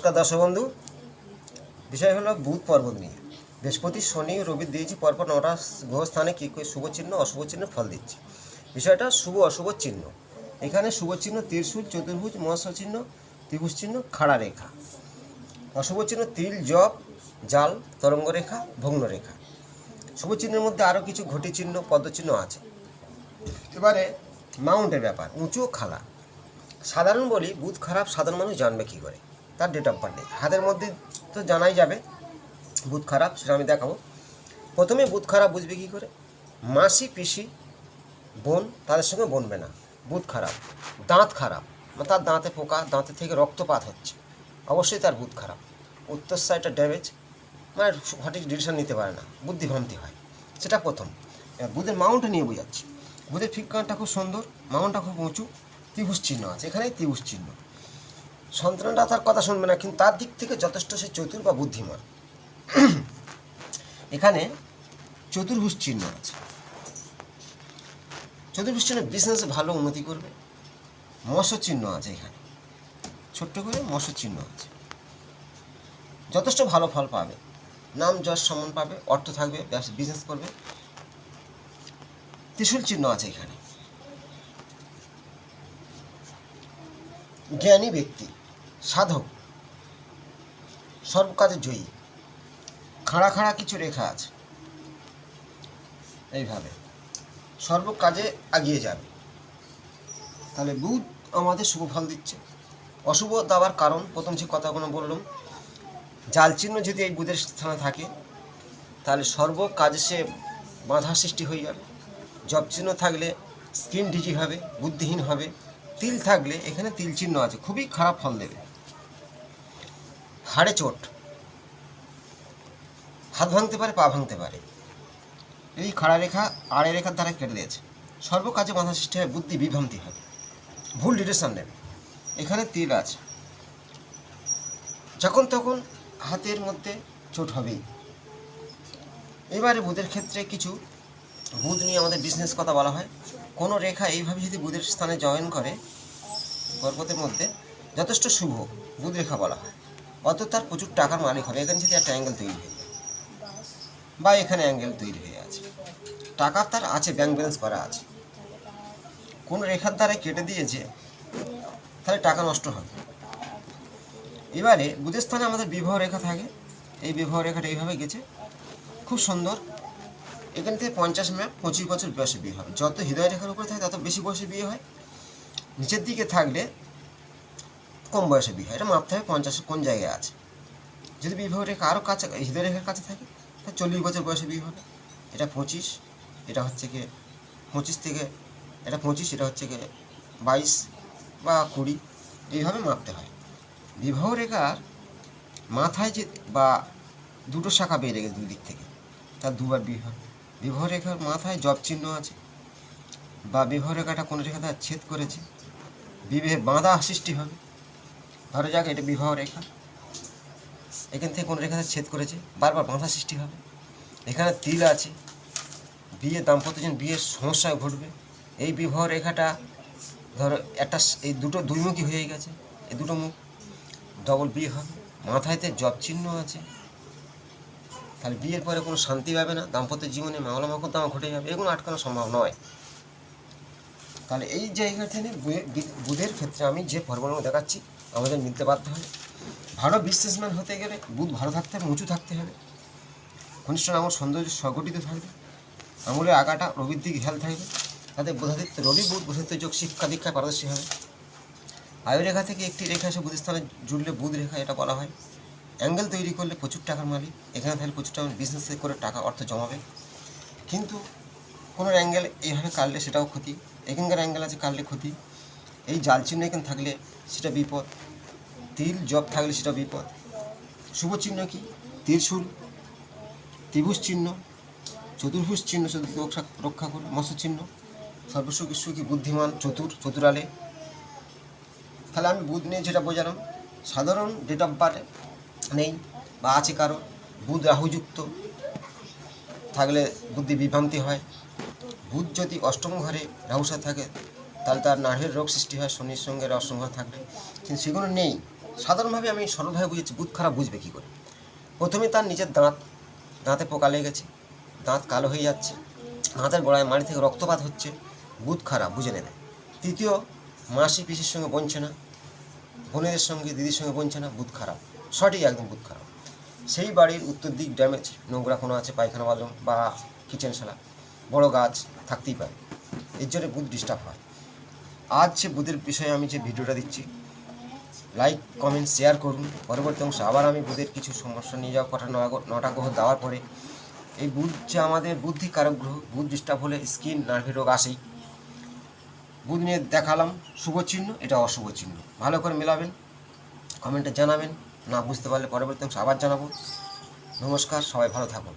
নমস্কার দর্শক বন্ধু। বিষয় হলো বুধ পর্বত নিয়ে। বৃহস্পতি, শনি, রবি দিয়েছি পরপর 9টা গ্রহস্থানে কী করে শুভ চিহ্ন অশুভ চিহ্ন ফল দিচ্ছি। বিষয়টা শুভ অশুভ চিহ্ন। এখানে শুভ চিহ্ন ত্রিশূল, চতুর্ভুজ, মৎস্য চিহ্ন, ত্রিভুজ চিহ্ন, খাড়া রেখা। অশুভ চিহ্ন তিল, জপ, জাল, তরঙ্গ রেখা, ভগ্ন রেখা। শুভ চিহ্নের মধ্যে আরও কিছু ঘটি চিহ্ন, পদ্ম চিহ্ন আছে। এবারে মাউন্টের ব্যাপার, উঁচু খাড়া। সাধারণ বলি বুধ খারাপ, সাধারণ মানুষ জানবে কী করে? তার ডেট অফ বার্থ নেই, হাতের মধ্যে তো জানাই যাবে বুধ খারাপ, সেটা আমি দেখাবো। প্রথমে বুধ খারাপ বুঝবে কী করে? মাসি, পিসি, বোন, তাদের সঙ্গে বনবে না। বুধ খারাপ। দাঁত খারাপ, মানে তার দাঁতে পোকা, দাঁতের থেকে রক্তপাত হচ্ছে, অবশ্যই তার বুধ খারাপ। উত্তর সাইডটা ড্যামেজ, মানে সঠিক ডিসিশন নিতে পারে না, বুদ্ধিভ্রান্তি হয়, সেটা প্রথম। বুধের মাউন্টে নিয়ে বোঝাচ্ছি। বুধের ফিগারটা খুব সুন্দর, মাউন্টটা খুব উঁচু, ত্রিভুজ চিহ্ন আছে, এখানেই ত্রিভুজ চিহ্ন। সন্তানরা তার কথা শুনবে না, কিন্তু তার দিক থেকে যথেষ্ট সে চতুর বা বুদ্ধিমান। এখানে চতুর্ভুজ চিহ্ন আছে। চতুর্ভুজ চিহ্ন বিজনেসে ভালো উন্নতি করবে। মৎস্য চিহ্ন আছে, এখানে ছোট্ট করে মৎস্য চিহ্ন আছে, যথেষ্ট ভালো ফল পাবে, নাম যশ সম্মান পাবে, অর্থ থাকবে, বিজনেস করবে। ত্রিশূল চিহ্ন আছে এখানে। জ্ঞানী ব্যক্তি, সাধক, সর্বকাজে জয়ী। খাড়া খাড়া কিছু রেখা আছে, এইভাবে সর্বকাজে এগিয়ে যাবে। তাহলে বুধ আমাদের শুভ ফল দিচ্ছে। অশুভ দেওয়ার কারণ প্রথম যে কথাগুলো বললাম, জাল চিহ্ন যদি এই বুধের স্থানে থাকে তাহলে সর্বকাজে সে বাধা সৃষ্টি হয়ে যাবে। জব চিহ্ন থাকলে স্কিন ডিজি হবে, বুদ্ধিহীন হবে। তিল থাকলে, এখানে তিল চিহ্ন আছে, খুবই খারাপ ফল দেবে। হাড়ে চোট, হাত ভাঙতে পারে, পা ভাঙতে পারে। এই খাড়া রেখা আড়ে রেখার দ্বারা কেটে দিয়েছে। সর্বকাজে বাধা সৃষ্টি হয়, বুদ্ধি বিভ্রান্তি হবে, ভুল ডিরেকশন নেবে। এখানে তিল আছে, যখন তখন হাতের মধ্যে চোট হবেই। এবারে বুধের ক্ষেত্রে কিছু, বুধ নিয়ে আমাদের বিজনেস কথা বলা হয়। কোনো রেখা এইভাবে যদি বুধের স্থানে জয়েন করে পর্বতের মধ্যে, যথেষ্ট শুভ বুধ রেখা বলা হয়। অত তার প্রচুর টাকার মালিক হবে। এখানে যদি একটা অ্যাঙ্গেল তৈরি হয়ে যায়, বা এখানে অ্যাঙ্গেল তৈরি হয়ে আছে, টাকা তার আছে, ব্যাংক ব্যালেন্স করা আছে। কোন রেখার দ্বারা কেটে দিয়েছে, তাহলে টাকা নষ্ট হবে। এবারে বুধের স্থানে আমাদের বিবাহ রেখা থাকে। এই বিবাহ রেখাটা এইভাবে গেছে, খুব সুন্দর। এখান থেকে 50 ম্যাপ 25 বছর বয়সে বিয়ে হবে। যত হৃদয় রেখার উপরে থাকে তত বেশি বয়সে বিয়ে হয়। নিচের দিকে থাকলে কম বয়সে বিয়ে হয়। এটা মাপতে হবে 50 কোন জায়গায় আছে। যদি বিবাহ রেখা আরও কাছে, হৃদয় রেখার কাছে থাকে, তাহলে 40 বছর বয়সে বিয়ে হবে। এটা 25, এটা হচ্ছে কি 25 থেকে, এটা 25, এটা হচ্ছে কি 22 বা 20, এইভাবে মাপতে হয়। বিবাহ রেখার মাথায় যে বা দুটো শাখা বেরিয়ে গেছে দুই দিক থেকে, তার দুবার বিয়ে হয়। বিবাহ রেখার মাথায় জব চিহ্ন আছে, বা বিবাহ রেখাটা কোনো রেখা দ্বারা ছেদ করেছে, বিবাহে বাঁধা সৃষ্টি হবে। ধরো যাক এটা বিবাহ রেখা, এখান থেকে কোনো রেখা ছেদ করেছে, বারবার বাঁধা সৃষ্টি হবে। এখানে তিল আছে, বিয়ে দাম্পত্যজন বিয়ের সমস্যায় ঘটবে। এই বিবাহ রেখাটা ধরো একটা, এই দুটো দুইমুখী হয়ে গেছে, এই দুটো মুখ, ডবল বিয়ে হবে। মাথায়তে জব চিহ্ন আছে, তাহলে বিয়ের পরে কোনো শান্তি পাবে না, দাম্পত্য জীবনে মামলা মোকদ্দমা ঘটে যাবে, এগুলো আটকানো সম্ভব নয়। তাহলে এই জায়গা থেকে বুধের ক্ষেত্রে আমি যে ফর্মুলা দেখাচ্ছি আমাদের মিলতে বাধ্য হবে। ভালো বিজনেসম্যান হতে গেলে বুধ ভালো থাকতে হবে, উঁচু থাকতে হবে, ঘনিষ্ঠ আঙুল সৌন্দর্য সংগঠিত থাকবে, আঙুলের আগাটা রবির দিকে খেয়াল থাকবে, তাতে বোধাদিত্য রবি বুধ বোধাদিত্য যোগ শিক্ষা দীক্ষায় পারদর্শী হবে। আয়ুরেখা থেকে একটি রেখা এসে বুধের স্থানে জুড়লে বুধ রেখা, এটা বলা হয়। অ্যাঙ্গেল তৈরি করলে প্রচুর টাকার মালিক, এখানে থাকলে প্রচুর টাকা বিজনেস করে টাকা অর্থ জমাবে। কিন্তু কোনো অ্যাঙ্গেল এইভাবে কাটলে সেটাও ক্ষতি, এখানকার অ্যাঙ্গেল আছে কাটলে ক্ষতি। এই জাল চিহ্ন এখানে থাকলে সেটা বিপদ, তিল জব থাকলে সেটা বিপদ। শুভ চিহ্ন কি? ত্রিশূল, ত্রিভুজ চিহ্ন, চতুর্ভুজ চিহ্ন রক্ষা করে, মৎস্য চিহ্ন, সর্বসুখী সুখী, বুদ্ধিমান, চতুরালে। তাহলে আমি বুধ নিয়ে যেটা বোঝালাম, সাধারণ ডেট অফ বার্থ নেই বা আছে কারো, বুধ রাহুযুক্ত থাকলে বুদ্ধি বিভ্রান্তি হয়। বুধ যদি অষ্টম ঘরে রাহুর সাথে থাকে তাহলে তার নার্ভের রোগ সৃষ্টি হয়, শনির সঙ্গে অষ্টম ঘরে থাকলে, কিন্তু সেগুলো নেই। সাধারণভাবে আমি সরলভাবে বুঝেছি বুধ খারাপ বুঝবে কী করে। প্রথমে তার নিজের দাঁতে পোকা লেগে গেছে, দাঁত কালো হয়ে যাচ্ছে, দাঁতের গোড়ায় মাড়ি থেকে রক্তপাত হচ্ছে, বুধ খারাপ বুঝে নেবে। তৃতীয়, মাসি পিসির সঙ্গে বনছে না, বোনেদের সঙ্গে দিদির সঙ্গে বনছে না, বুধ খারাপ, সঠিক একদম বুধ খারাপ। সেই বাড়ির উত্তর দিক ড্যামেজ, নোংরা কোনো আছে, পায়খানা বাথরুম বা কিচেন শালা, বড় গাছ থাকতেই পারে, এর জন্য বুধ ডিস্টার্ব হয়। আজ যে বুধের বিষয়ে আমি যে ভিডিওটা দিচ্ছি, লাইক কমেন্ট শেয়ার করুন। পরবর্তী অংশে আবার আমি বুধের কিছু সমস্যা নিয়ে যাওয়ার কথা, 9টা গ্রহ দেওয়ার পরে এই বুধ যে আমাদের বুদ্ধি কারক গ্রহ, বুধ ডিস্টার্ব হলে স্কিন নার্ভের রোগ আসেই। বুধ নিয়ে দেখালাম শুভ চিহ্ন, এটা অশুভ চিহ্ন, ভালো করে মেলাবেন, কমেন্টে জানাবেন। না বুঝতে পারলে পরবর্তী অংশে আবার জানাবো। নমস্কার, সবাই ভালো থাকুন।